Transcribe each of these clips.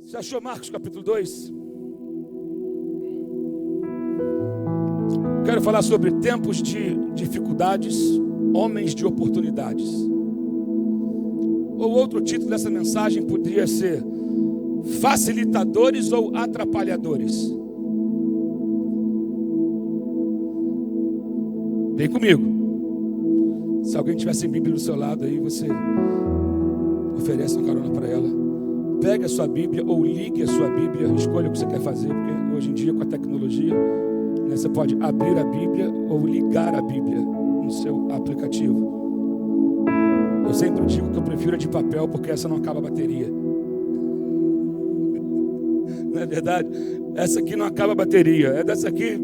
Você achou Marcos capítulo 2? Quero falar sobre tempos de dificuldades, homens de oportunidades. Ou outro título dessa mensagem poderia ser facilitadores ou atrapalhadores. Vem comigo. Se alguém tiver sem Bíblia do seu lado aí, você oferece uma carona para ela. Pegue a sua Bíblia ou ligue a sua Bíblia, escolha o que você quer fazer, porque hoje em dia com a tecnologia, né, você pode abrir a Bíblia ou ligar a Bíblia no seu aplicativo. Eu sempre digo que eu prefiro a de papel porque essa não acaba a bateria. Não é verdade? Essa aqui não acaba a bateria, é dessa aqui,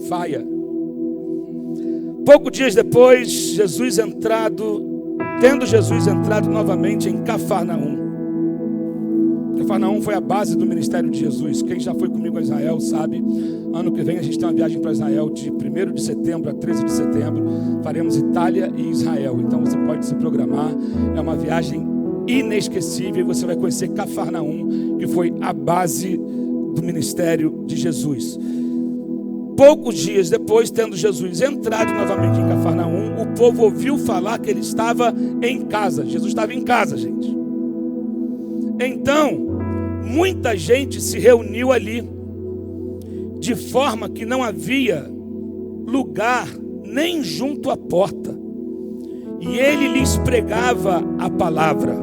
faia. Poucos dias depois, tendo Jesus entrado novamente em Cafarnaum. Cafarnaum foi a base do ministério de Jesus. Quem já foi comigo a Israel sabe. Ano que vem a gente tem uma viagem para Israel de 1º de setembro a 13 de setembro. Faremos Itália e Israel. Então você pode se programar. É uma viagem inesquecível. E você vai conhecer Cafarnaum, que foi a base do ministério de Jesus. Poucos dias depois, tendo Jesus entrado novamente em Cafarnaum, o povo ouviu falar que ele estava em casa. Jesus estava em casa, gente. Então, muita gente se reuniu ali, de forma que não havia lugar nem junto à porta. E ele lhes pregava a palavra.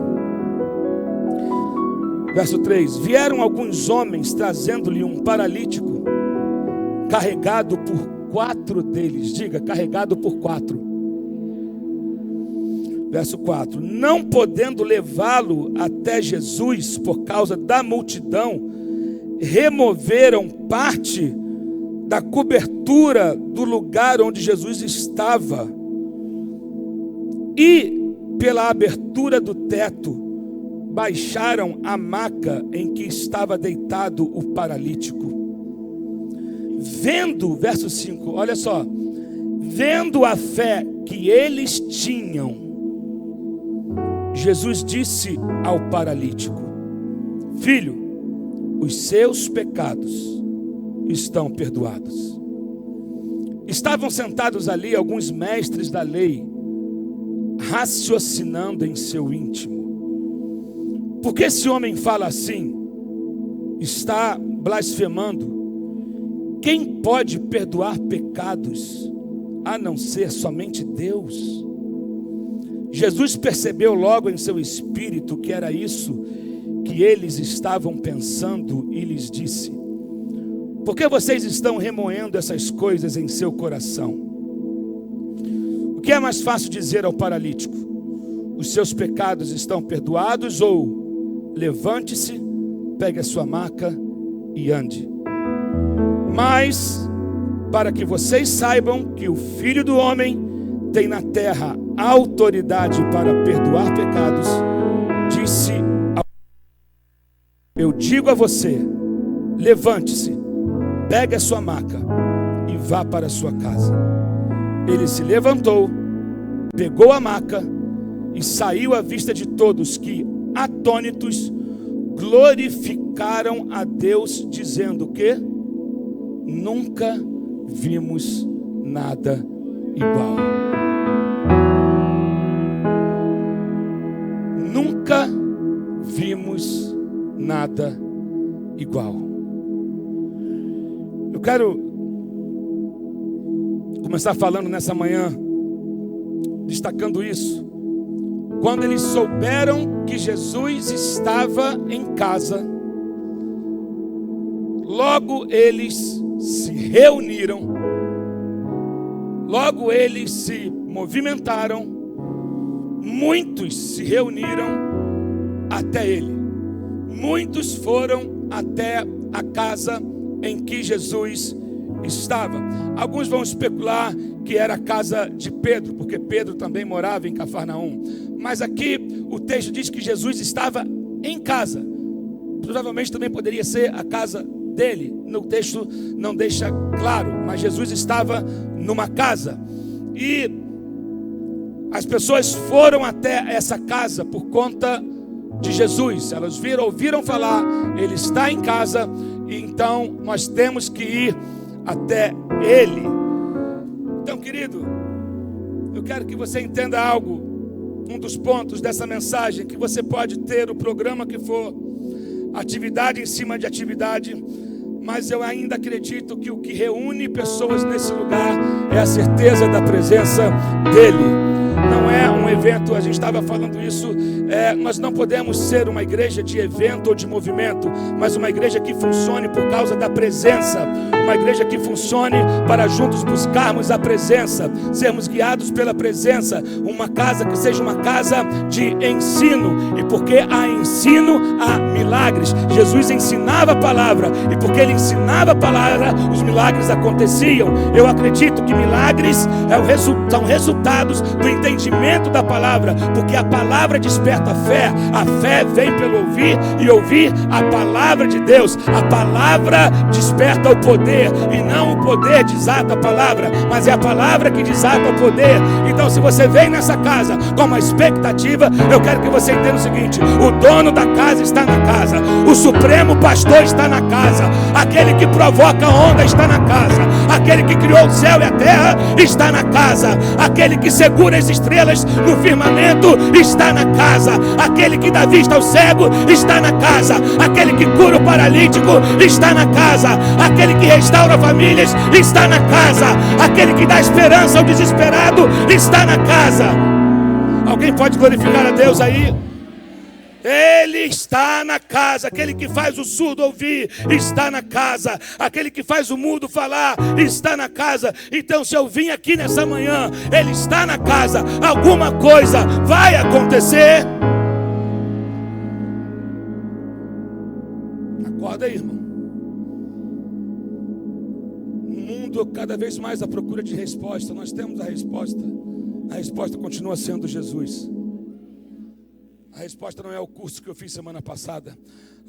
Verso 3: vieram alguns homens trazendo-lhe um paralítico, carregado por 4 deles. Diga, carregado por 4. Verso 4: não podendo levá-lo até Jesus por causa da multidão, removeram parte da cobertura do lugar onde Jesus estava, e pela abertura do teto baixaram a maca em que estava deitado o paralítico. Vendo, verso 5, olha só, vendo a fé que eles tinham, Jesus disse ao paralítico: filho, os seus pecados estão perdoados. Estavam sentados ali alguns mestres da lei, raciocinando em seu íntimo: por que esse homem fala assim? Está blasfemando. Quem pode perdoar pecados a não ser somente Deus? Jesus percebeu logo em seu espírito que era isso que eles estavam pensando e lhes disse: por que vocês estão remoendo essas coisas em seu coração? O que é mais fácil dizer ao paralítico: os seus pecados estão perdoados, ou levante-se, pegue a sua maca e ande? Mas, para que vocês saibam que o Filho do Homem tem na terra autoridade para perdoar pecados, disse eu digo a você: levante-se, pegue a sua maca e vá para a sua casa. Ele se levantou, pegou a maca e saiu à vista de todos, que, atônitos, glorificaram a Deus, dizendo que nunca vimos nada igual. Nunca vimos nada igual. Eu quero começar falando nessa manhã, destacando isso. Quando eles souberam que Jesus estava em casa, logo eles se reuniram, logo eles se movimentaram, muitos se reuniram até ele, muitos foram até a casa em que Jesus estava. Alguns vão especular que era a casa de Pedro, porque Pedro também morava em Cafarnaum, mas aqui o texto diz que Jesus estava em casa. Provavelmente também poderia ser a casa dele, no texto não deixa claro, mas Jesus estava numa casa, e as pessoas foram até essa casa por conta de Jesus. Elas ouviram falar, ele está em casa, e então nós temos que ir até ele. Então, querido, eu quero que você entenda algo. Um dos pontos dessa mensagem, que você pode ter o programa que for, atividade em cima de atividade, mas eu ainda acredito que o que reúne pessoas nesse lugar é a certeza da presença dele. Não é um evento, a gente estava falando isso, nós não podemos ser uma igreja de evento ou de movimento, mas uma igreja que funcione por causa da presença, uma igreja que funcione para juntos buscarmos a presença, sermos guiados pela presença, uma casa que seja uma casa de ensino, e porque há ensino, há milagres. Jesus ensinava a palavra, e porque ele ensinava a palavra, os milagres aconteciam. Eu acredito que milagres são resultados do entendimento da palavra, porque a palavra desperta a fé vem pelo ouvir, e ouvir a palavra de Deus. A palavra desperta o poder, e não o poder desata a palavra, mas é a palavra que desata o poder. Então, se você vem nessa casa com uma expectativa, eu quero que você entenda o seguinte: o dono da casa está na casa, o supremo pastor está na casa, aquele que provoca a onda está na casa, aquele que criou o céu e a terra está na casa, aquele que segura as estrelas no firmamento está na casa, aquele que dá vista ao cego está na casa, aquele que cura o paralítico está na casa, aquele que restaura famílias está na casa, aquele que dá esperança ao desesperado está na casa. Alguém pode glorificar a Deus aí? Ele está na casa. Aquele que faz o surdo ouvir está na casa, aquele que faz o mudo falar está na casa. Então, se eu vim aqui nessa manhã, ele está na casa. Alguma coisa vai acontecer. Acorda aí, irmão. O mundo cada vez mais à procura de resposta. Nós temos a resposta. A resposta continua sendo Jesus. A resposta não é o curso que eu fiz semana passada.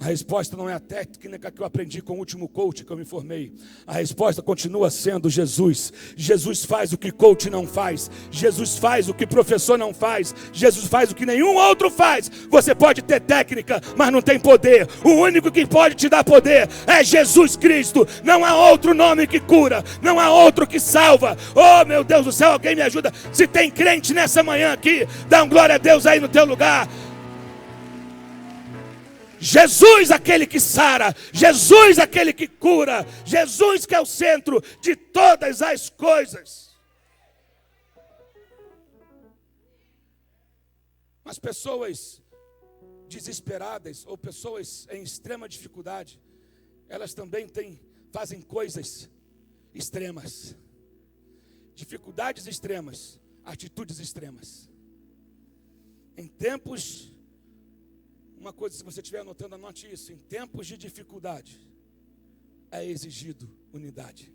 A resposta não é a técnica que eu aprendi com o último coach que eu me formei. A resposta continua sendo Jesus. Jesus faz o que coach não faz. Jesus faz o que professor não faz. Jesus faz o que nenhum outro faz. Você pode ter técnica, mas não tem poder. O único que pode te dar poder é Jesus Cristo. Não há outro nome que cura. Não há outro que salva. Oh, meu Deus do céu, alguém me ajuda. Se tem crente nessa manhã aqui, dá um glória a Deus aí no teu lugar. Jesus, aquele que sara, Jesus, aquele que cura, Jesus que é o centro de todas as coisas. Mas pessoas desesperadas ou pessoas em extrema dificuldade, elas também fazem coisas extremas. Dificuldades extremas, atitudes extremas. Em tempos, uma coisa, se você estiver anotando, anote isso: em tempos de dificuldade é exigido unidade.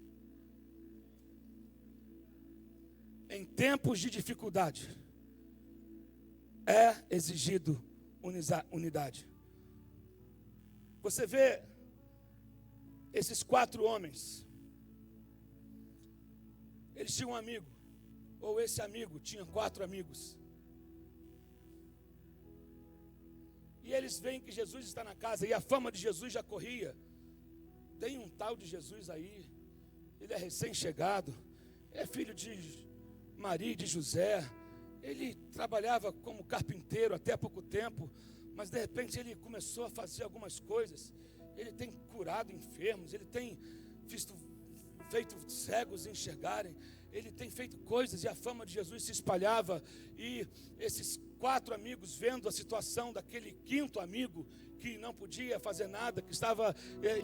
Em tempos de dificuldade é exigido unidade. Você vê esses 4 homens, eles tinham um amigo, ou esse amigo tinha 4 amigos. E eles veem que Jesus está na casa, e a fama de Jesus já corria. Tem um tal de Jesus aí, ele é recém-chegado, é filho de Maria e de José. Ele trabalhava como carpinteiro até há pouco tempo, mas de repente ele começou a fazer algumas coisas. Ele tem curado enfermos, ele tem feito cegos enxergarem, ele tem feito coisas, e a fama de Jesus se espalhava. E esses 4 amigos, vendo a situação daquele 5º amigo, que não podia fazer nada, que estava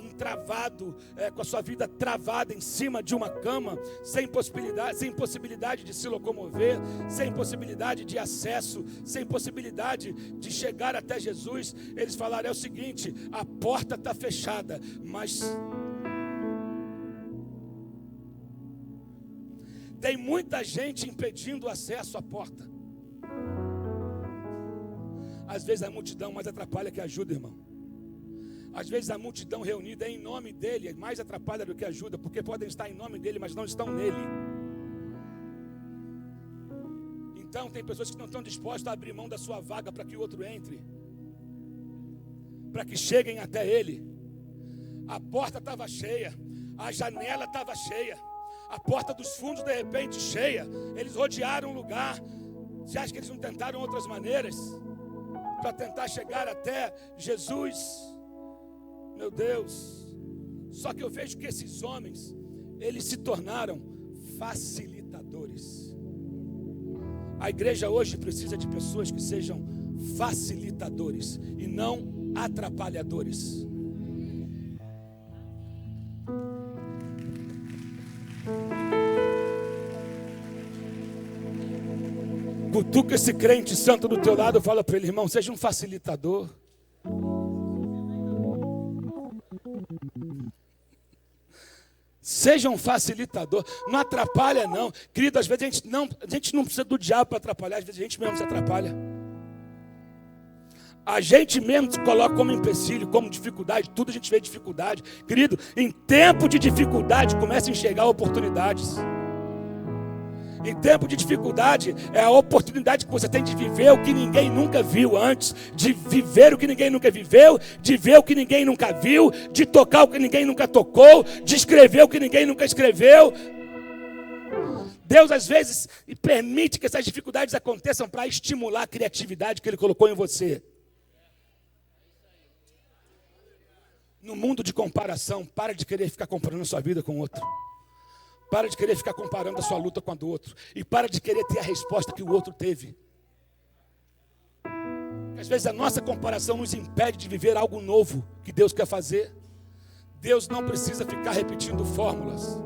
entravado, com a sua vida travada em cima de uma cama, sem possibilidade de se locomover, sem possibilidade de acesso, sem possibilidade de chegar até Jesus, eles falaram: é o seguinte, a porta está fechada, mas tem muita gente impedindo o acesso à porta. Às vezes a multidão mais atrapalha que ajuda, irmão. Às vezes a multidão reunida em nome dele mais atrapalha do que ajuda, porque podem estar em nome dele, mas não estão nele. Então tem pessoas que não estão dispostas a abrir mão da sua vaga para que o outro entre. para que cheguem até ele. A porta estava cheia, a janela estava cheia, a porta dos fundos de repente cheia. Eles rodearam o lugar. Você acha que eles não tentaram outras maneiras para tentar chegar até Jesus? Meu Deus. Só que eu vejo que esses homens, eles se tornaram facilitadores. A igreja hoje precisa de pessoas que sejam facilitadores e não atrapalhadores. Cutuca esse crente santo do teu lado e fala para ele: irmão, seja um facilitador. Seja um facilitador. Não atrapalha não. Querido, às vezes a gente não precisa do diabo para atrapalhar. Às vezes a gente mesmo se atrapalha. A gente mesmo se coloca como empecilho, como dificuldade. Tudo a gente vê dificuldade. Querido, em tempo de dificuldade, comece a enxergar oportunidades. Em tempo de dificuldade, é a oportunidade que você tem de viver o que ninguém nunca viu antes, de viver o que ninguém nunca viveu, de ver o que ninguém nunca viu, de tocar o que ninguém nunca tocou, de escrever o que ninguém nunca escreveu. Deus às vezes permite que essas dificuldades aconteçam para estimular a criatividade que Ele colocou em você. No mundo de comparação, para de querer ficar comparando a sua vida com outro. Para de querer ficar comparando a sua luta com a do outro. E para de querer ter a resposta que o outro teve. Às vezes a nossa comparação nos impede de viver algo novo que Deus quer fazer. Deus não precisa ficar repetindo fórmulas.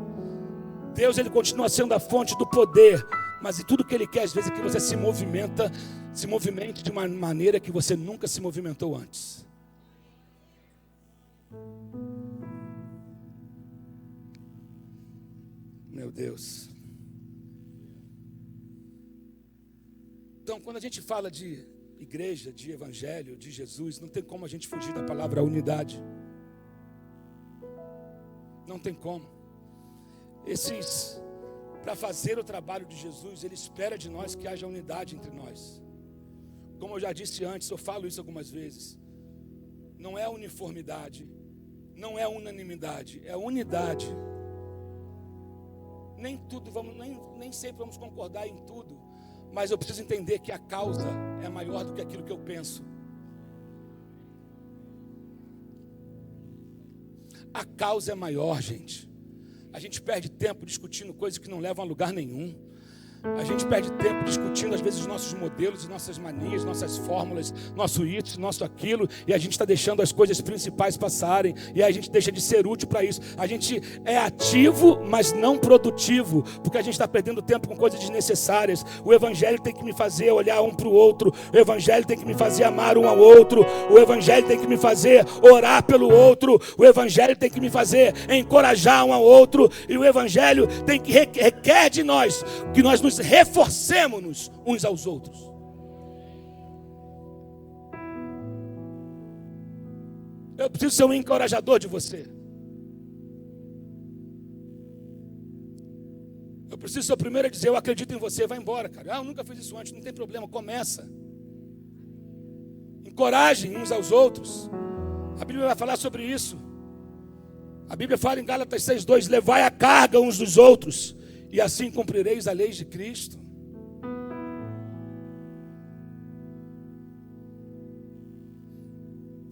Deus, Ele continua sendo a fonte do poder. Mas tudo que Ele quer, às vezes, é que você se movimente de uma maneira que você nunca se movimentou antes. Meu Deus. Então, quando a gente fala de igreja, de evangelho, de Jesus, não tem como a gente fugir da palavra unidade. Não tem como. Para fazer o trabalho de Jesus, Ele espera de nós que haja unidade entre nós. Como eu já disse antes, eu falo isso algumas vezes. Não é uniformidade, não é unanimidade, é unidade. Nem sempre vamos concordar em tudo, mas eu preciso entender que a causa é maior do que aquilo que eu penso. A causa é maior, gente. A gente perde tempo discutindo coisas que não levam a lugar nenhum. A gente perde tempo discutindo às vezes os nossos modelos, nossas manias, nossas fórmulas, nosso isso, nosso aquilo, e a gente está deixando as coisas principais passarem, e a gente deixa de ser útil para isso. A gente é ativo, mas não produtivo, porque a gente está perdendo tempo com coisas desnecessárias. O evangelho tem que me fazer olhar um para o outro, o evangelho tem que me fazer amar um ao outro, o evangelho tem que me fazer orar pelo outro, o evangelho tem que me fazer encorajar um ao outro, e o evangelho tem que requer de nós que nós nos reforcemos uns aos outros. Eu preciso ser um encorajador de você. Eu preciso ser o primeiro a dizer: eu acredito em você, vai embora, cara. Eu nunca fiz isso antes, não tem problema, começa. Encorajem uns aos outros. A Bíblia vai falar sobre isso. A Bíblia fala em Gálatas 6:2: levai a carga uns dos outros, e assim cumprireis a lei de Cristo.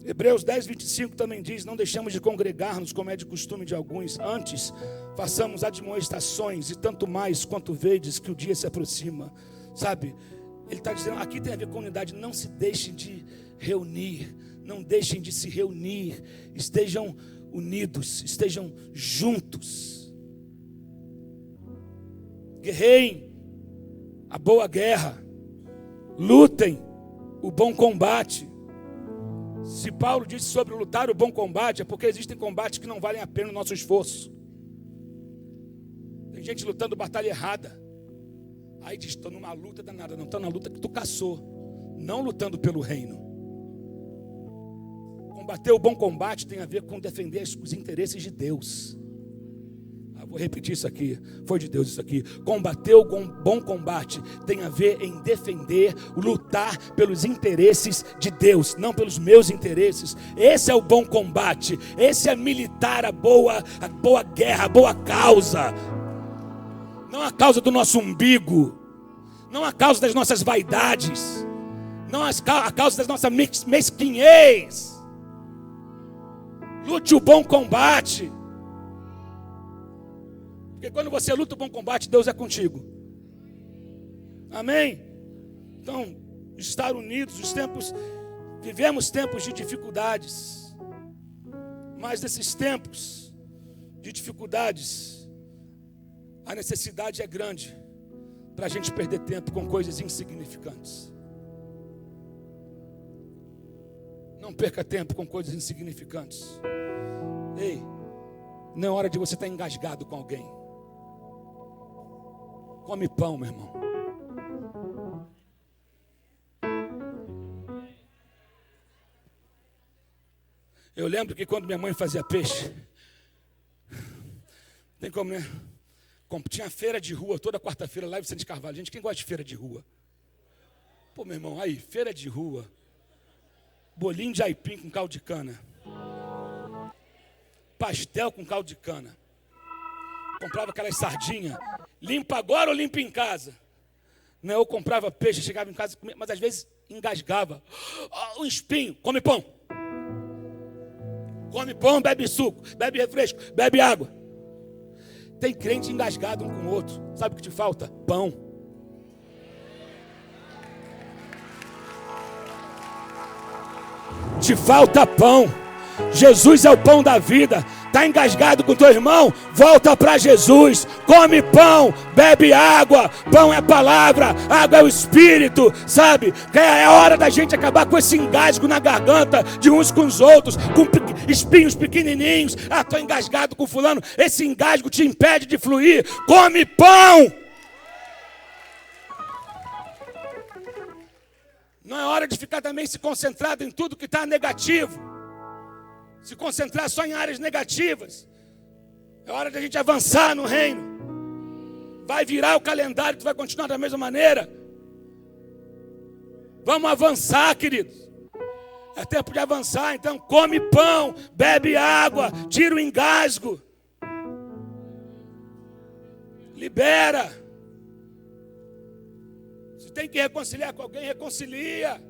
Hebreus 10:25 também diz: não deixamos de congregar-nos como é de costume de alguns, antes façamos admoestações, e tanto mais quanto vedes que o dia se aproxima. Sabe, ele está dizendo, aqui tem a ver com unidade. Não se deixem de reunir, não deixem de se reunir, estejam unidos, estejam juntos. Guerreiem a boa guerra, lutem o bom combate. Se Paulo disse sobre lutar o bom combate, é porque existem combates que não valem a pena o nosso esforço. Tem gente lutando batalha errada. Aí diz: estou numa luta danada. Não, estou na luta que tu caçou, não lutando pelo reino. Combater o bom combate tem a ver com defender os interesses de Deus. Eu vou repetir isso aqui, foi de Deus isso aqui. Combater o bom combate tem a ver em defender, lutar pelos interesses de Deus, não pelos meus interesses. Esse é o bom combate, esse é militar a boa guerra, a boa causa. Não a causa do nosso umbigo, não a causa das nossas vaidades, não a causa das nossas mesquinhez. Lute o bom combate. Porque quando você luta o bom combate, Deus é contigo. Amém? Então, estar unidos, vivemos tempos de dificuldades. Mas nesses tempos de dificuldades, a necessidade é grande para a gente perder tempo com coisas insignificantes. Não perca tempo com coisas insignificantes. Ei, não é hora de você estar engasgado com alguém. Come pão, meu irmão. Eu lembro que quando minha mãe fazia peixe, tem como, né? Tinha feira de rua toda quarta-feira lá em Vicente Carvalho. Gente, quem gosta de feira de rua? Pô, meu irmão, aí, feira de rua. Bolinho de aipim com caldo de cana. Pastel com caldo de cana. Comprava aquelas sardinhas. Limpa agora ou limpa em casa? Não, eu comprava peixe, chegava em casa, mas às vezes engasgava. Um espinho, come pão. Come pão, bebe suco, bebe refresco, bebe água. Tem crente engasgado um com o outro. Sabe o que te falta? Pão. Te falta pão. Jesus é o pão da vida. Está engasgado com teu irmão? Volta para Jesus. Come pão, bebe água. Pão é a palavra, água é o Espírito. Sabe? É hora da gente acabar com esse engasgo na garganta de uns com os outros, com espinhos pequenininhos. Estou engasgado com fulano. Esse engasgo te impede de fluir. Come pão. Não é hora de ficar também se concentrado em tudo que está negativo. Se concentrar só em áreas negativas. É hora de a gente avançar no reino. Vai virar o calendário, tu vai continuar da mesma maneira. Vamos avançar, queridos. É tempo de avançar, então come pão, bebe água, tira o engasgo. Libera. Se tem que reconciliar com alguém, reconcilia.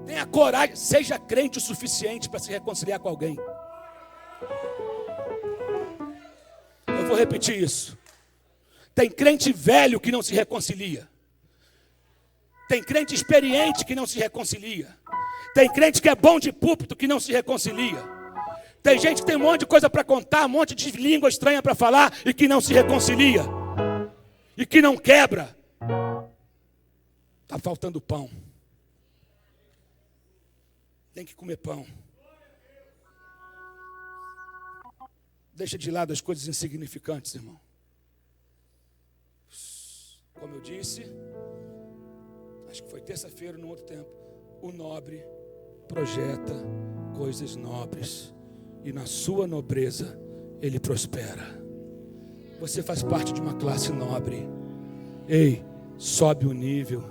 Tenha coragem, seja crente o suficiente para se reconciliar com alguém. Eu vou repetir isso. Tem crente velho que não se reconcilia. Tem crente experiente que não se reconcilia. Tem crente que é bom de púlpito que não se reconcilia. Tem gente que tem um monte de coisa para contar, um monte de língua estranha para falar e que não se reconcilia. E que não quebra. Está faltando pão. Tem que comer pão. Deixa de lado as coisas insignificantes, irmão. Como eu disse, acho que foi terça-feira, num outro tempo, o nobre projeta coisas nobres. E na sua nobreza, ele prospera. Você faz parte de uma classe nobre. Ei, sobe o nível.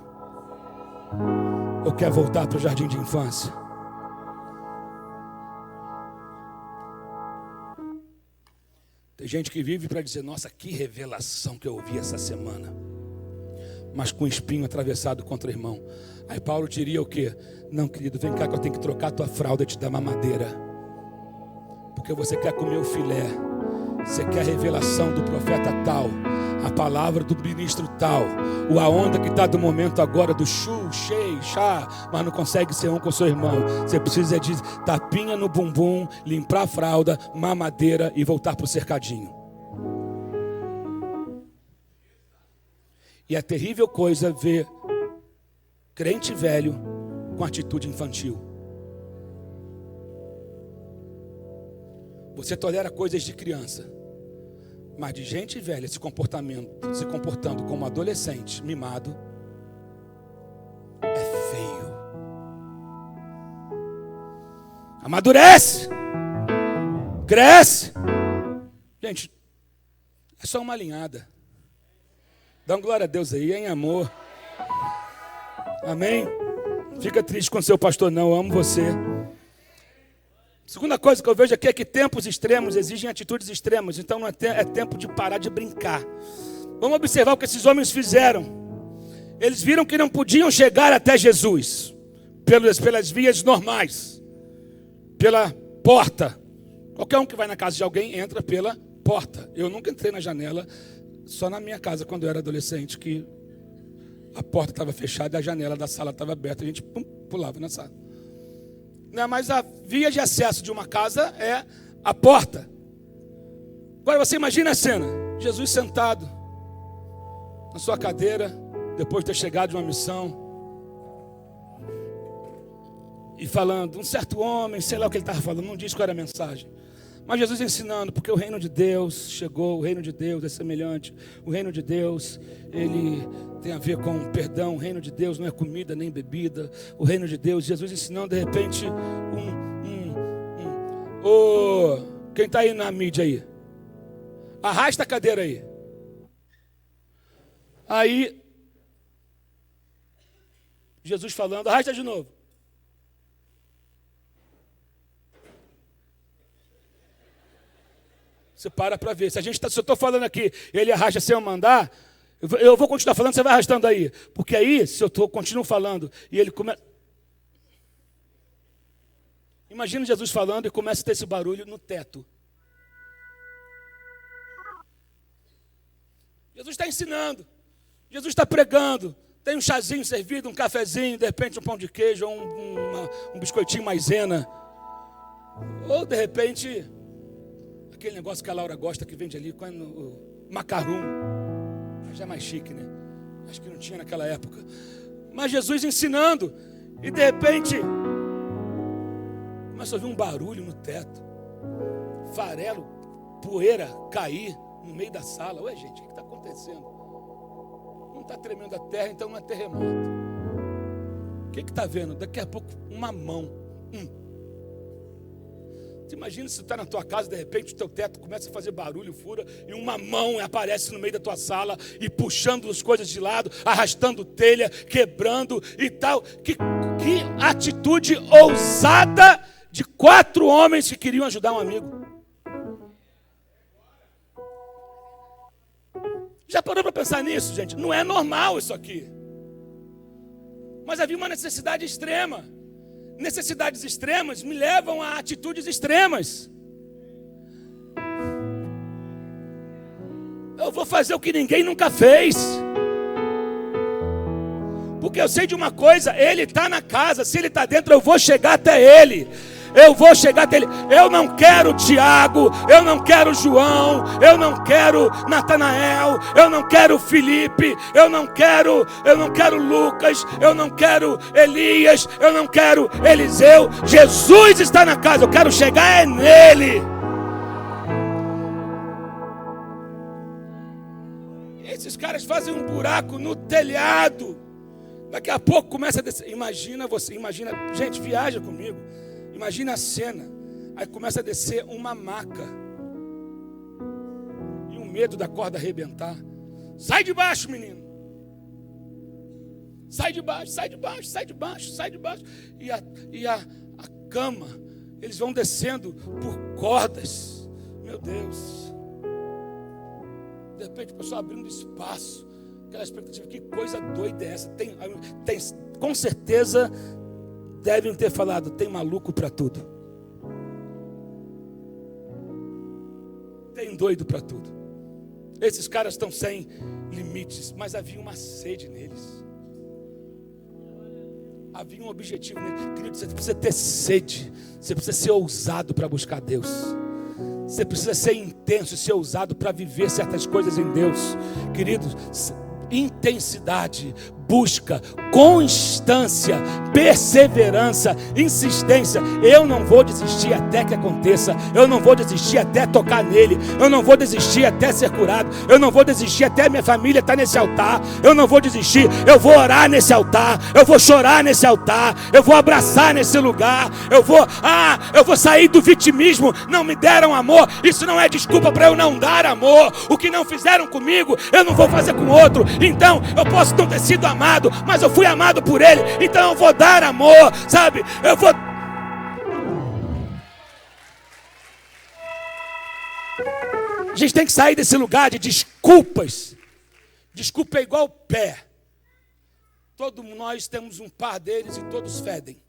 Ou quer voltar para o jardim de infância? Tem gente que vive para dizer, nossa, que revelação que eu ouvi essa semana. Mas com espinho atravessado contra o irmão. Aí Paulo diria o quê? Não, querido, vem cá que eu tenho que trocar tua fralda e te dar mamadeira. Porque você quer comer o filé. Você quer a revelação do profeta tal. A palavra do ministro tal. A onda que está do momento agora do chu, chei, chá. Mas não consegue ser um com seu irmão. Você precisa de tapinha no bumbum, limpar a fralda, mamadeira e voltar para o cercadinho. E é terrível coisa ver crente velho com atitude infantil. Você tolera coisas de criança, mas de gente velha se comportando como adolescente mimado, é feio. Amadurece, cresce Gente, é só uma alinhada. Dá uma glória a Deus aí, em amor. Amém? Fica triste com seu pastor, não. Eu amo você. Segunda coisa que eu vejo aqui é que tempos extremos exigem atitudes extremas. Então não é tempo de parar de brincar. Vamos observar o que esses homens fizeram. Eles viram que não podiam chegar até Jesus pelas vias normais, pela porta. Qualquer um que vai na casa de alguém entra pela porta. Eu nunca entrei na janela, só na minha casa quando eu era adolescente, que a porta estava fechada e a janela da sala estava aberta. A gente pulava na sala. Mas a via de acesso de uma casa é a porta. Agora você imagina a cena. Jesus sentado na sua cadeira, depois de ter chegado de uma missão, e falando, um certo homem, sei lá o que ele estava falando, não diz qual era a mensagem. Mas Jesus ensinando, porque o reino de Deus chegou, o reino de Deus é semelhante. O reino de Deus, ele tem a ver com perdão. O reino de Deus não é comida nem bebida. O reino de Deus, Jesus ensinando, de repente, quem está aí na mídia aí? Arrasta a cadeira aí. Aí, Jesus falando, arrasta de novo. Você para ver. Se eu estou falando aqui, ele arrasta sem eu mandar, eu vou continuar falando, você vai arrastando aí. Porque aí, se eu continuo falando, e ele começa... Imagina Jesus falando e começa a ter esse barulho no teto. Jesus está ensinando. Jesus está pregando. Tem um chazinho servido, um cafezinho, de repente um pão de queijo, ou um biscoitinho maisena. Ou de repente... aquele negócio que a Laura gosta, que vende ali, o macarum. Já é mais chique, né? Acho que não tinha naquela época. Mas Jesus ensinando. E de repente, começa a ouvir um barulho no teto. Farelo, poeira cair no meio da sala. Ué, gente, o que está acontecendo? Não está tremendo a terra, então não é terremoto. O que está vendo? Daqui a pouco, uma mão. Você imagina se você está na tua casa, de repente o teu teto começa a fazer barulho, fura, e uma mão aparece no meio da tua sala e puxando as coisas de lado, arrastando telha, quebrando e tal. Que atitude ousada de 4 homens que queriam ajudar um amigo. Já parou para pensar nisso, gente? Não é normal isso aqui. Mas havia uma necessidade extrema. Necessidades extremas me levam a atitudes extremas. Eu vou fazer o que ninguém nunca fez. Porque eu sei de uma coisa, ele está na casa, se ele está dentro, eu vou chegar até ele. Eu vou chegar até ele. Eu não quero Tiago, eu não quero João, eu não quero Natanael, eu não quero Felipe, eu não quero Lucas, eu não quero Elias, eu não quero Eliseu. Jesus está na casa, eu quero chegar nele. Esses caras fazem um buraco no telhado. Daqui a pouco começa a descer. Imagina, gente, viaja comigo. Imagina a cena. Aí começa a descer uma maca. E o medo da corda arrebentar. Sai de baixo, menino. Sai de baixo, sai de baixo, sai de baixo, sai de baixo. E a cama, eles vão descendo por cordas. Meu Deus. De repente o pessoal abrindo espaço. Aquela expectativa, que coisa doida é essa? Tem, com certeza devem ter falado, tem maluco para tudo. Tem doido para tudo. Esses caras estão sem limites, mas havia uma sede neles. Havia um objetivo neles. Querido, você precisa ter sede. Você precisa ser ousado para buscar Deus. Você precisa ser intenso e ser ousado para viver certas coisas em Deus. Queridos, intensidade, busca, constância, perseverança, insistência. Eu não vou desistir até que aconteça. Eu não vou desistir até tocar nele. Eu não vou desistir até ser curado. Eu não vou desistir até minha família estar nesse altar. Eu não vou desistir. Eu vou orar nesse altar. Eu vou chorar nesse altar. Eu vou abraçar nesse lugar. Eu vou sair do vitimismo. Não me deram amor. Isso não é desculpa para eu não dar amor. O que não fizeram comigo, eu não vou fazer com outro. Então eu posso não ter sido amado, mas eu fui amado por ele, então eu vou dar amor, sabe? A gente tem que sair desse lugar de desculpas. Desculpa é igual pé. Todos nós temos um par deles e todos fedem.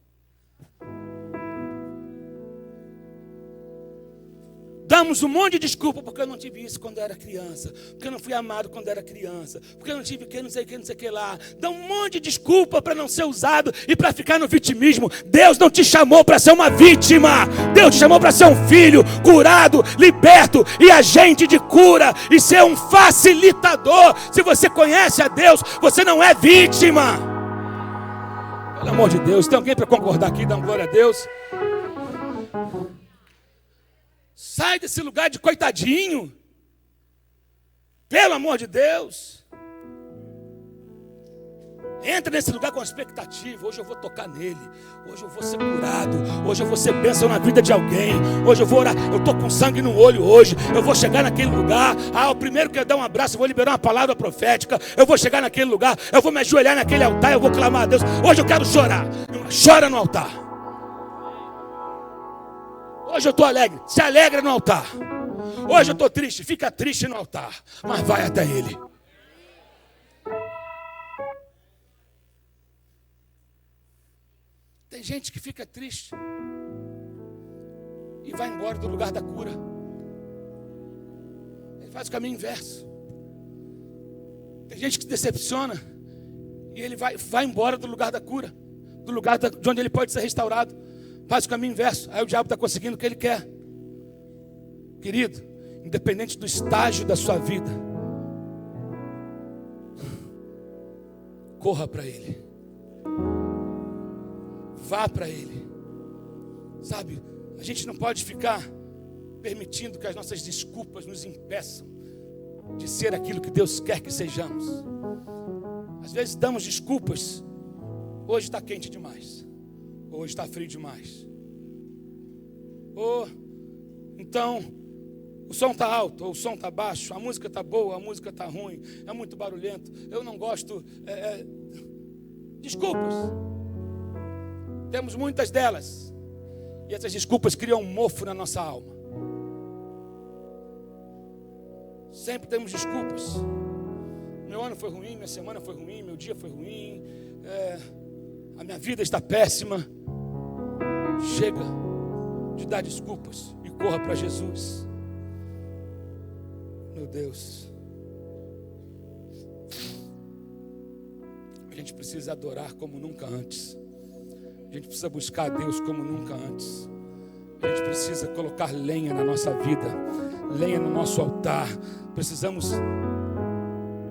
Damos um monte de desculpa, porque eu não tive isso quando eu era criança, porque eu não fui amado quando eu era criança, porque eu não tive que, não sei o que lá. Dá um monte de desculpa para não ser usado e para ficar no vitimismo. Deus não te chamou para ser uma vítima. Deus te chamou para ser um filho curado, liberto e agente de cura e ser um facilitador. Se você conhece a Deus, você não é vítima. Pelo amor de Deus, tem alguém para concordar aqui? Dá uma glória a Deus. Sai desse lugar de coitadinho. Pelo amor de Deus. Entra nesse lugar com expectativa. Hoje eu vou tocar nele. Hoje eu vou ser curado. Hoje eu vou ser bênção na vida de alguém. Hoje eu vou orar. Eu estou com sangue no olho hoje. Eu vou chegar naquele lugar. O primeiro que eu dar um abraço, eu vou liberar uma palavra profética. Eu vou chegar naquele lugar. Eu vou me ajoelhar naquele altar. Eu vou clamar a Deus. Hoje eu quero chorar. Chora no altar. Hoje eu estou alegre, se alegra no altar. Hoje eu estou triste, fica triste no altar, mas vai até ele. Tem gente que fica triste e vai embora do lugar da cura. Ele faz o caminho inverso. Tem gente que se decepciona e ele vai embora do lugar da cura, do lugar de onde ele pode ser restaurado. Faz o caminho inverso. Aí o diabo está conseguindo o que ele quer. Querido, independente do estágio da sua vida, corra para ele. Vá para ele. Sabe, a gente não pode ficar permitindo que as nossas desculpas nos impeçam de ser aquilo que Deus quer que sejamos. Às vezes damos desculpas. Hoje está quente demais. Hoje está frio demais. Ou então o som está alto, ou o som está baixo, a música está boa, a música está ruim, é muito barulhento, eu não gosto. Desculpas. Temos muitas delas. E essas desculpas criam um mofo na nossa alma. Sempre temos desculpas. Meu ano foi ruim, minha semana foi ruim, meu dia foi ruim, a minha vida está péssima. Chega de dar desculpas e corra para Jesus. Meu Deus. A gente precisa adorar como nunca antes. A gente precisa buscar a Deus como nunca antes. A gente precisa colocar lenha na nossa vida, lenha no nosso altar. Precisamos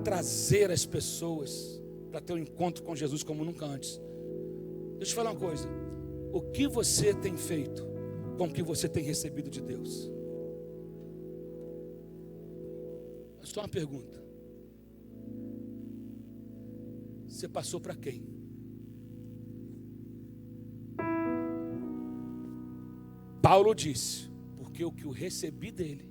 trazer as pessoas para ter um encontro com Jesus como nunca antes. Deixa eu te falar uma coisa. O que você tem feito com o que você tem recebido de Deus? É só uma pergunta. Você passou para quem? Paulo disse, porque o que eu recebi dele,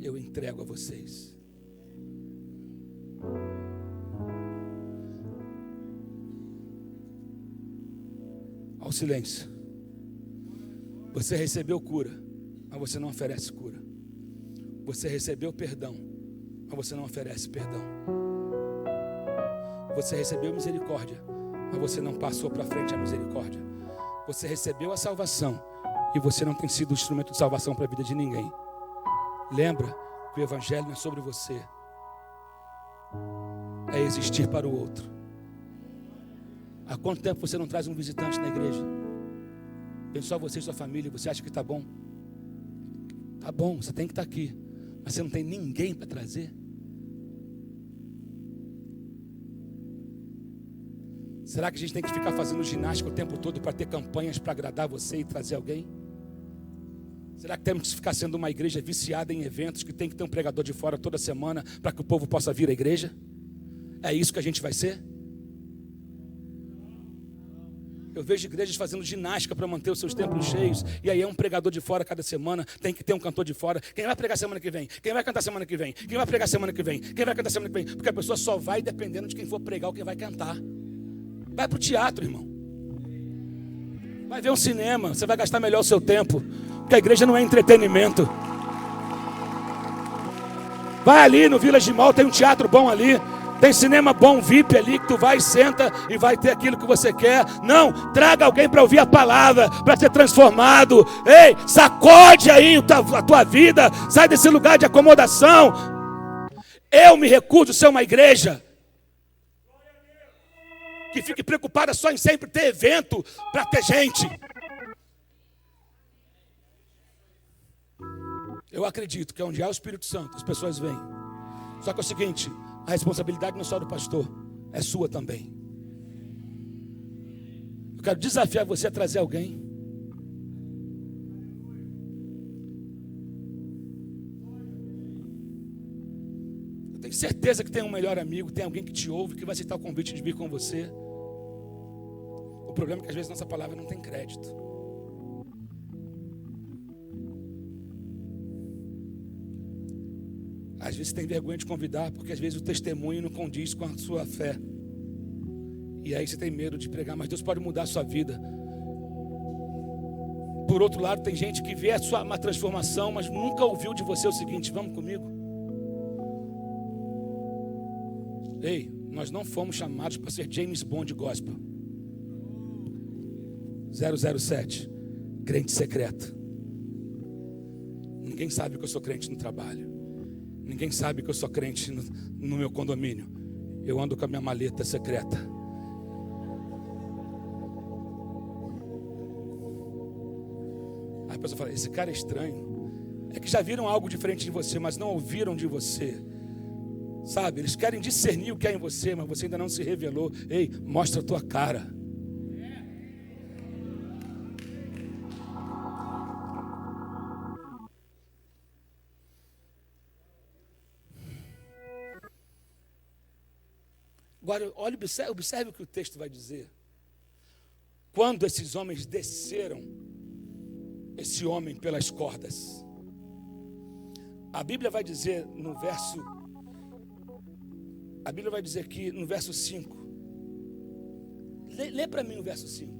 eu entrego a vocês. Ao silêncio. Você recebeu cura, mas você não oferece cura. Você recebeu perdão, mas você não oferece perdão. Você recebeu misericórdia, mas você não passou para frente a misericórdia. Você recebeu a salvação e você não tem sido um instrumento de salvação para a vida de ninguém. Lembra que o evangelho não é sobre você, é existir para o outro. Há quanto tempo você não traz um visitante na igreja? Tem só você e sua família, você acha que está bom? Está bom, você tem que estar aqui, mas você não tem ninguém para trazer. Será que a gente tem que ficar fazendo ginástica o tempo todo para ter campanhas para agradar você e trazer alguém? Será que temos que ficar sendo uma igreja viciada em eventos que tem que ter um pregador de fora toda semana para que o povo possa vir à igreja? É isso que a gente vai ser? Eu vejo igrejas fazendo ginástica para manter os seus templos cheios. E aí é um pregador de fora cada semana. Tem que ter um cantor de fora. Quem vai pregar semana que vem? Quem vai cantar semana que vem? Quem vai pregar semana que vem? Quem vai cantar semana que vem? Porque a pessoa só vai dependendo de quem for pregar ou quem vai cantar. Vai para o teatro, irmão. Vai ver um cinema. Você vai gastar melhor o seu tempo. Porque a igreja não é entretenimento. Vai ali no Village Mall, tem um teatro bom ali. Tem cinema bom, VIP ali, que tu vai, senta e vai ter aquilo que você quer. Não, traga alguém para ouvir a palavra, para ser transformado. Ei, sacode aí a tua vida, sai desse lugar de acomodação. Eu me recuso a ser uma igreja que fique preocupada só em sempre ter evento para ter gente. Eu acredito que onde há o Espírito Santo, as pessoas vêm. Só que é o seguinte, a responsabilidade não é só do pastor, é sua também. Eu quero desafiar você a trazer alguém. Eu tenho certeza que tem um melhor amigo, tem alguém que te ouve, que vai aceitar o convite de vir com você. O problema é que às vezes nossa palavra não tem crédito. Às vezes tem vergonha de convidar, porque às vezes o testemunho não condiz com a sua fé. E aí você tem medo de pregar, mas Deus pode mudar a sua vida. Por outro lado, tem gente que vê uma transformação, mas nunca ouviu de você o seguinte: vamos comigo? Ei, nós não fomos chamados para ser James Bond gospel. 007, crente secreto. Ninguém sabe que eu sou crente no trabalho. Ninguém sabe que eu sou crente no meu condomínio. Eu ando com a minha maleta secreta. Aí a pessoa fala: esse cara é estranho. É que já viram algo diferente de você, mas não ouviram de você. Sabe, eles querem discernir o que é em você, mas você ainda não se revelou. Ei, mostra a tua cara. Agora, olha, observe o que o texto vai dizer. Quando esses homens desceram esse homem pelas cordas, a Bíblia vai dizer aqui no verso 5. Lê para mim o verso 5.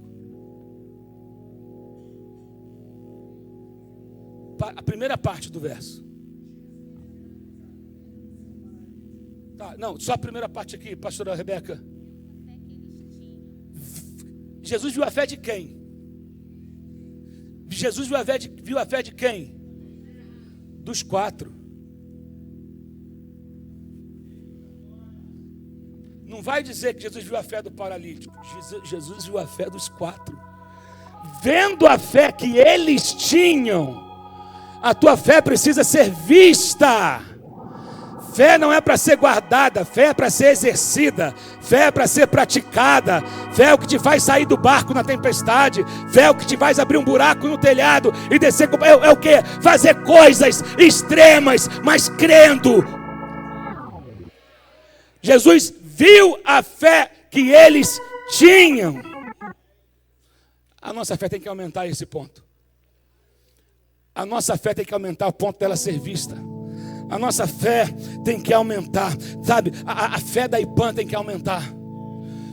A primeira parte do verso. Tá, não, só a primeira parte aqui, pastora Rebeca. Jesus viu a fé de quem? Jesus viu a fé de quem? Dos 4. Não vai dizer que Jesus viu a fé do paralítico. Jesus viu a fé dos 4. Vendo a fé que eles tinham, a tua fé precisa ser vista. Fé não é para ser guardada, fé é para ser exercida, fé é para ser praticada, fé é o que te faz sair do barco na tempestade, fé é o que te faz abrir um buraco no telhado e descer, é o que? Fazer coisas extremas, mas crendo. Jesus viu a fé que eles tinham. A nossa fé tem que aumentar a esse ponto. A nossa fé tem que aumentar ao ponto dela ser vista. A nossa fé tem que aumentar, sabe? A fé da IPAN tem que aumentar.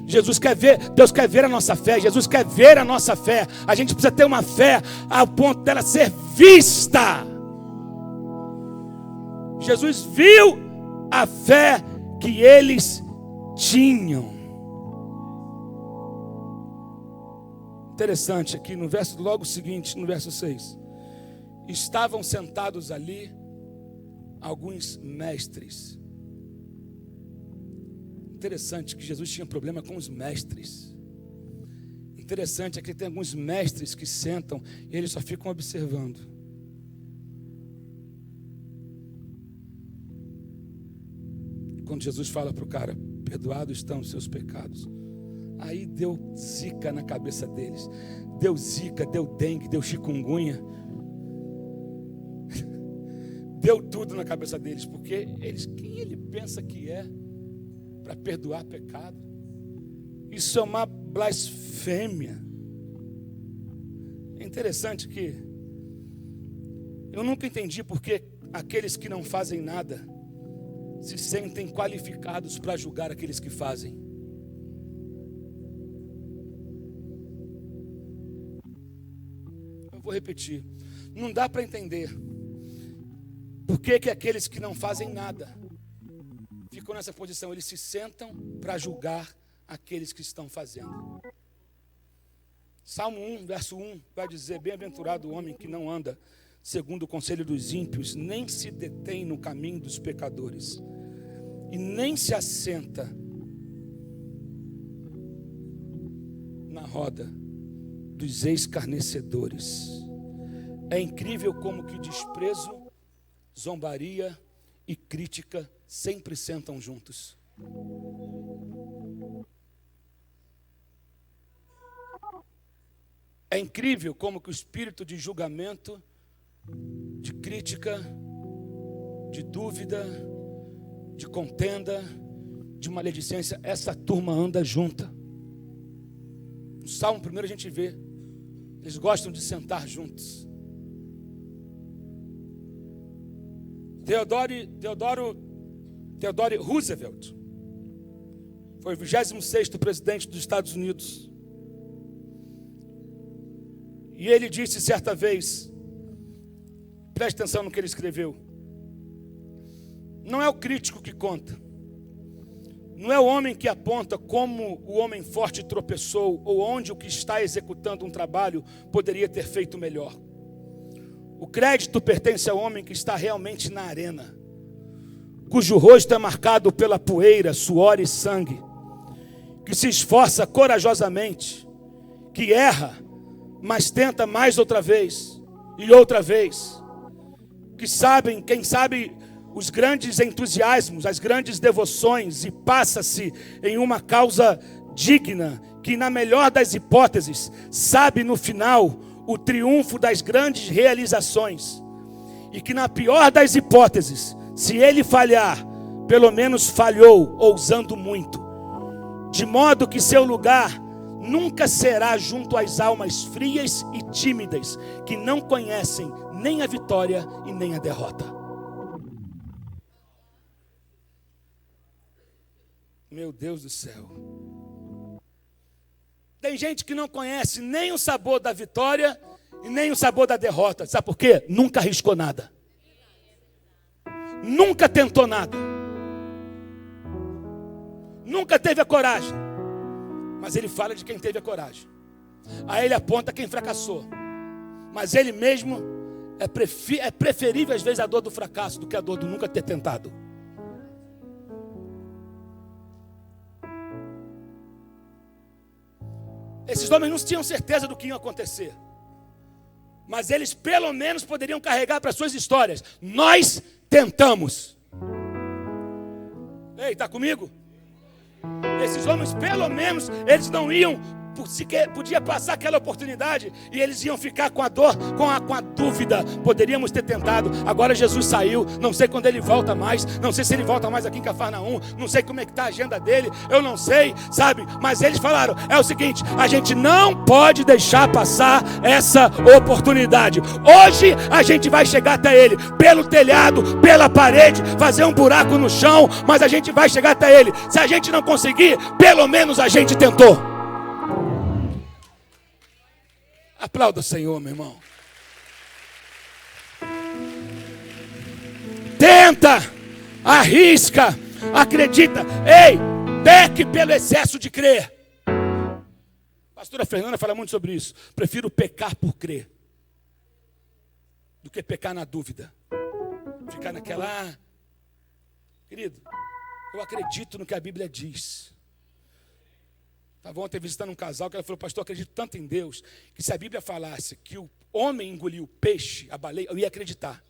Jesus quer ver, Deus quer ver a nossa fé, Jesus quer ver a nossa fé. A gente precisa ter uma fé ao ponto dela ser vista. Jesus viu a fé que eles tinham. Interessante aqui no verso logo seguinte, no verso 6. Estavam sentados ali alguns mestres. Interessante que Jesus tinha problema com os mestres. Interessante é que tem alguns mestres que sentam e eles só ficam observando. Quando Jesus fala para o cara: perdoados estão os seus pecados, Aí deu zika na cabeça deles. Deu zika, deu dengue, deu chikungunya. Deu tudo na cabeça deles, porque quem ele pensa que é para perdoar pecado? Isso é uma blasfêmia. É interessante que eu nunca entendi porque aqueles que não fazem nada se sentem qualificados para julgar aqueles que fazem. Eu vou repetir. Não dá para entender por que aqueles que não fazem nada ficam nessa posição. Eles se sentam para julgar aqueles que estão fazendo. Salmo 1, verso 1 vai dizer: bem-aventurado o homem que não anda segundo o conselho dos ímpios, nem se detém no caminho dos pecadores, e nem se assenta na roda dos escarnecedores. É incrível como que desprezo, zombaria e crítica sempre sentam juntos. É incrível como que o espírito de julgamento, de crítica, de dúvida, de contenda, de maledicência, essa turma anda junta. No Salmo primeiro a gente vê, eles gostam de sentar juntos. Theodore Roosevelt foi o 26º presidente dos Estados Unidos. E ele disse certa vez, preste atenção no que ele escreveu: não é o crítico que conta, não é o homem que aponta como o homem forte tropeçou ou onde o que está executando um trabalho poderia ter feito melhor. O crédito pertence ao homem que está realmente na arena, cujo rosto é marcado pela poeira, suor e sangue, que se esforça corajosamente, que erra, mas tenta mais outra vez e outra vez, quem sabe os grandes entusiasmos, as grandes devoções, e passa-se em uma causa digna, que na melhor das hipóteses, sabe no final o triunfo das grandes realizações, e que na pior das hipóteses, se ele falhar, pelo menos falhou ousando muito, de modo que seu lugar nunca será junto às almas frias e tímidas, que não conhecem nem a vitória e nem a derrota. Meu Deus do céu. Tem gente que não conhece nem o sabor da vitória e nem o sabor da derrota. Sabe por quê? Nunca arriscou nada. Nunca tentou nada. Nunca teve a coragem. Mas ele fala de quem teve a coragem. Aí ele aponta quem fracassou. Mas ele mesmo é preferível às vezes a dor do fracasso do que a dor do nunca ter tentado. Esses homens não tinham certeza do que ia acontecer. Mas eles pelo menos poderiam carregar para suas histórias: nós tentamos. Ei, está comigo? Esses homens, pelo menos, eles não iam, sequer podia passar aquela oportunidade, e eles iam ficar com a dor, com a dúvida. Poderíamos ter tentado, agora Jesus saiu, não sei quando ele volta mais, não sei se ele volta mais aqui em Cafarnaum, não sei como é que está a agenda dele, eu não sei, sabe? Mas eles falaram, é o seguinte: a gente não pode deixar passar essa oportunidade. Hoje a gente vai chegar até ele, pelo telhado, pela parede, fazer um buraco no chão, mas a gente vai chegar até ele. Se a gente não conseguir, pelo menos a gente tentou. Aplauda o Senhor, meu irmão. Tenta, arrisca, acredita. Ei, peque pelo excesso de crer. A pastora Fernanda fala muito sobre isso. Prefiro pecar por crer do que pecar na dúvida. Ficar naquela... Querido, eu acredito no que a Bíblia diz. Estava ontem visitando um casal que ela falou: pastor, eu acredito tanto em Deus, que se a Bíblia falasse que o homem engoliu o peixe, a baleia, eu ia acreditar.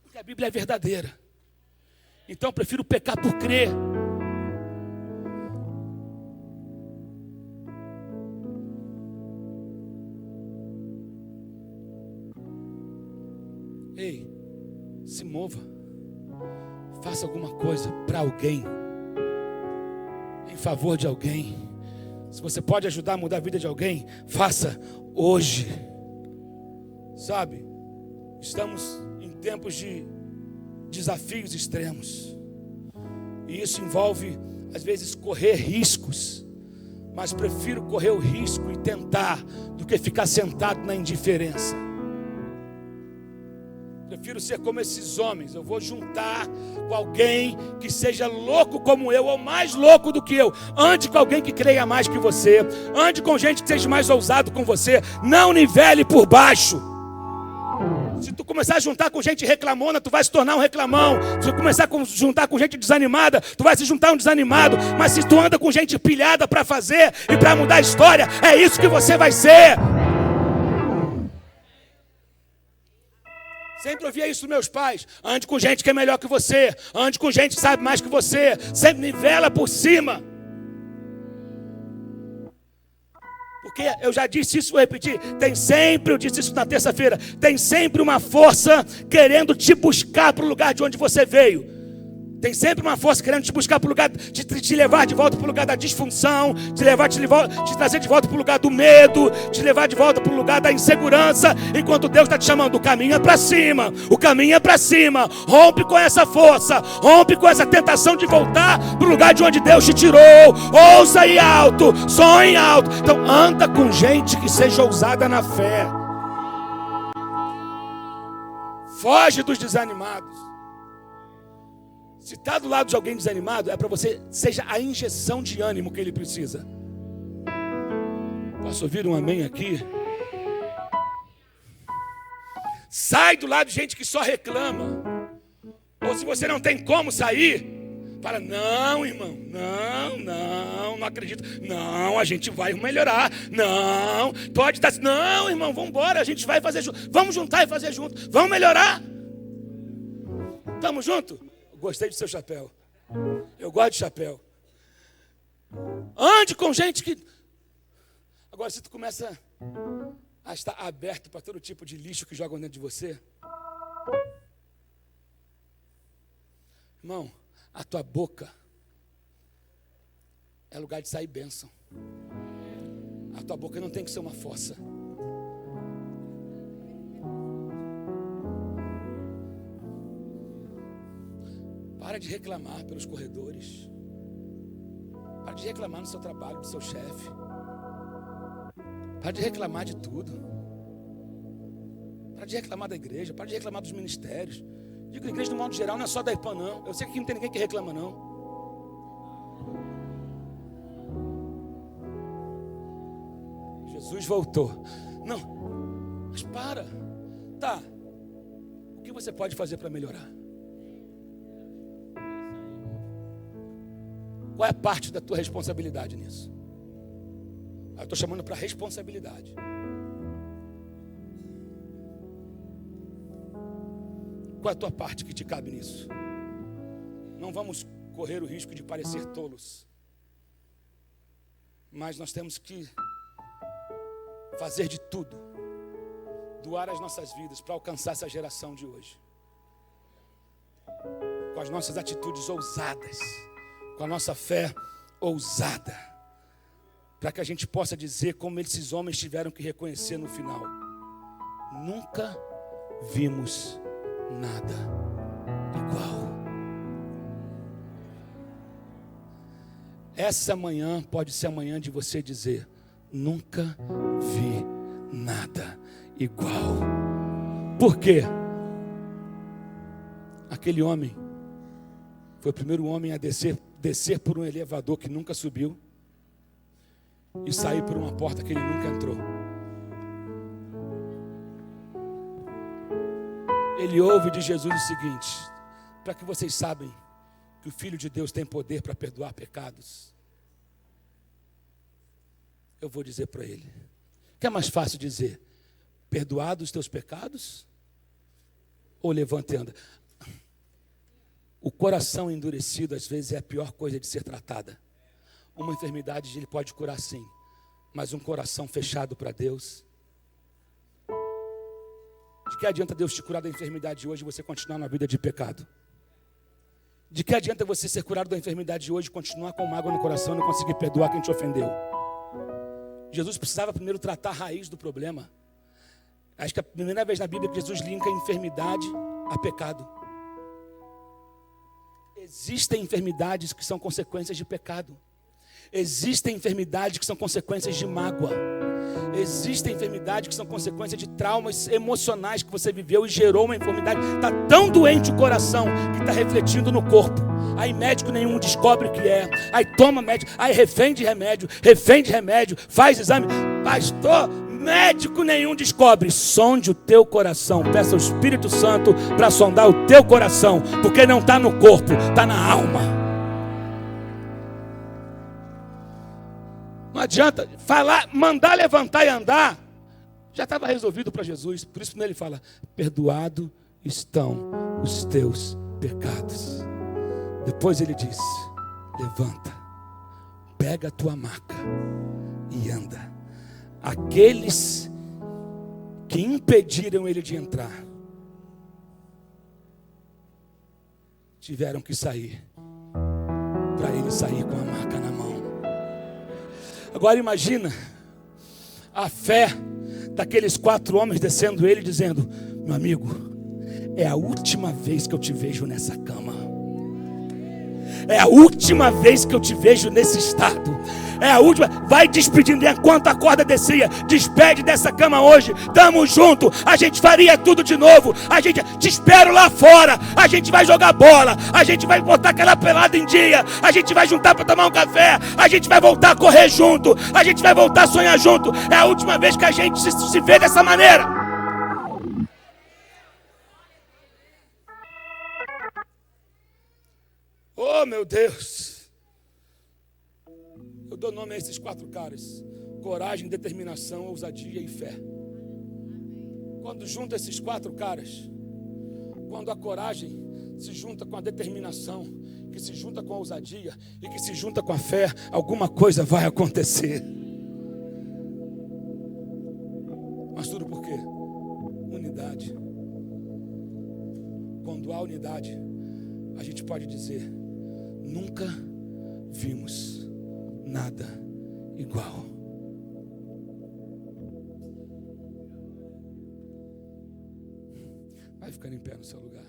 Porque a Bíblia é verdadeira. Então eu prefiro pecar por crer. Ei, se mova. Faça alguma coisa para alguém, em favor de alguém. Se você pode ajudar a mudar a vida de alguém, faça hoje. Sabe, estamos em tempos de desafios extremos. E isso envolve, às vezes, correr riscos. Mas prefiro correr o risco e tentar do que ficar sentado na indiferença. Prefiro ser como esses homens. Eu vou juntar com alguém que seja louco como eu, ou mais louco do que eu. Ande com alguém que creia mais que você. Ande com gente que seja mais ousado com você. Não nivele por baixo. Se tu começar a juntar com gente reclamona, tu vai se tornar um reclamão. Se tu começar a juntar com gente desanimada, tu vai se juntar um desanimado. Mas se tu anda com gente pilhada para fazer e para mudar a história, é isso que você vai ser. Sempre ouvia isso dos meus pais. Ande com gente que é melhor que você. Ande com gente que sabe mais que você. Sempre nivela por cima. Porque eu já disse isso, vou repetir. Eu disse isso na terça-feira. Tem sempre uma força querendo te buscar para o lugar de onde você veio. Tem sempre uma força querendo te buscar para o lugar, te levar de volta para o lugar da disfunção, te trazer de volta para o lugar do medo, te levar de volta para o lugar da insegurança, enquanto Deus está te chamando. O caminho é para cima, o caminho é para cima. Rompe com essa força, rompe com essa tentação de voltar para o lugar de onde Deus te tirou. Ouça aí alto, sonhe alto. Então anda com gente que seja ousada na fé. Foge dos desanimados. Se está do lado de alguém desanimado, é para você, seja a injeção de ânimo que ele precisa. Posso ouvir um amém aqui? Sai do lado de gente que só reclama. Ou se você não tem como sair, fala, não, irmão, não acredito. Não, a gente vai melhorar. Não, pode estar, não, irmão, vamos embora, a gente vai fazer junto. Vamos juntar e fazer junto. Vamos melhorar. Estamos juntos? Gostei do seu chapéu. Eu gosto de chapéu. Ande com gente que... Agora, se tu começa a estar aberto para todo tipo de lixo que jogam dentro de você, irmão, a tua boca é lugar de sair bênção. A tua boca não tem que ser uma fossa. Para de reclamar pelos corredores. Para de reclamar no seu trabalho, do seu chefe. Para de reclamar de tudo. Para de reclamar da igreja. Para de reclamar dos ministérios. Digo, a igreja, do modo geral, não é só da IPAN, não. Eu sei que aqui não tem ninguém que reclama, não. Jesus voltou. Não, mas para. Tá. O que você pode fazer para melhorar? Qual é a parte da tua responsabilidade nisso? Eu estou chamando para responsabilidade. Qual é a tua parte que te cabe nisso? Não vamos correr o risco de parecer tolos. Mas nós temos que fazer de tudo, doar as nossas vidas para alcançar essa geração de hoje. Com as nossas atitudes ousadas, com a nossa fé ousada, para que a gente possa dizer como esses homens tiveram que reconhecer no final: nunca vimos nada igual. Essa manhã pode ser a manhã de você dizer: nunca vi nada igual. Por quê? Aquele homem foi o primeiro homem a descer por um elevador que nunca subiu e sair por uma porta que ele nunca entrou. Ele ouve de Jesus o seguinte: para que vocês sabem que o Filho de Deus tem poder para perdoar pecados, eu vou dizer para ele. Que é mais fácil dizer: perdoados os teus pecados, ou levanta e anda? O coração endurecido às vezes é a pior coisa de ser tratada. Uma enfermidade ele pode curar sim, mas um coração fechado para Deus, de que adianta Deus te curar da enfermidade de hoje e você continuar na vida de pecado? De que adianta você ser curado da enfermidade de hoje e continuar com mágoa no coração e não conseguir perdoar quem te ofendeu? Jesus precisava primeiro tratar a raiz do problema. Acho que é a primeira vez na Bíblia que Jesus linka a enfermidade a pecado. Existem enfermidades que são consequências de pecado. Existem enfermidades que são consequências de mágoa. Existem enfermidades que são consequências de traumas emocionais que você viveu e gerou uma enfermidade. Está tão doente o coração que está refletindo no corpo. Aí médico nenhum descobre o que é. Aí toma médico, aí refém de remédio, faz exame. Pastor, médico nenhum descobre. Sonde o teu coração. Peça ao Espírito Santo para sondar o teu coração. Porque não está no corpo, está na alma. Não adianta falar, mandar levantar e andar. Já estava resolvido para Jesus. Por isso ele fala: perdoado estão os teus pecados. Depois ele diz: levanta, pega a tua maca e anda. Aqueles que impediram ele de entrar tiveram que sair, para ele sair com a maca na mão. Agora imagina a fé daqueles 4 homens descendo ele, dizendo: meu amigo, é a última vez que eu te vejo nessa cama. É a última vez que eu te vejo nesse estado. É a última. Vai despedindo. Enquanto a corda descia, despede dessa cama hoje. Tamo junto. A gente faria tudo de novo. A gente te espero lá fora. A gente vai jogar bola. A gente vai botar aquela pelada em dia. A gente vai juntar para tomar um café. A gente vai voltar a correr junto. A gente vai voltar a sonhar junto. É a última vez que a gente se vê dessa maneira. Oh, meu Deus. Eu dou nome a esses 4 caras: coragem, determinação, ousadia e fé. Quando junta esses 4 caras, quando a coragem se junta com a determinação, que se junta com a ousadia e que se junta com a fé, alguma coisa vai acontecer. Mas tudo por quê? Unidade. Quando há unidade, a gente pode dizer: nunca vimos nada igual. Vai ficando em pé no seu lugar.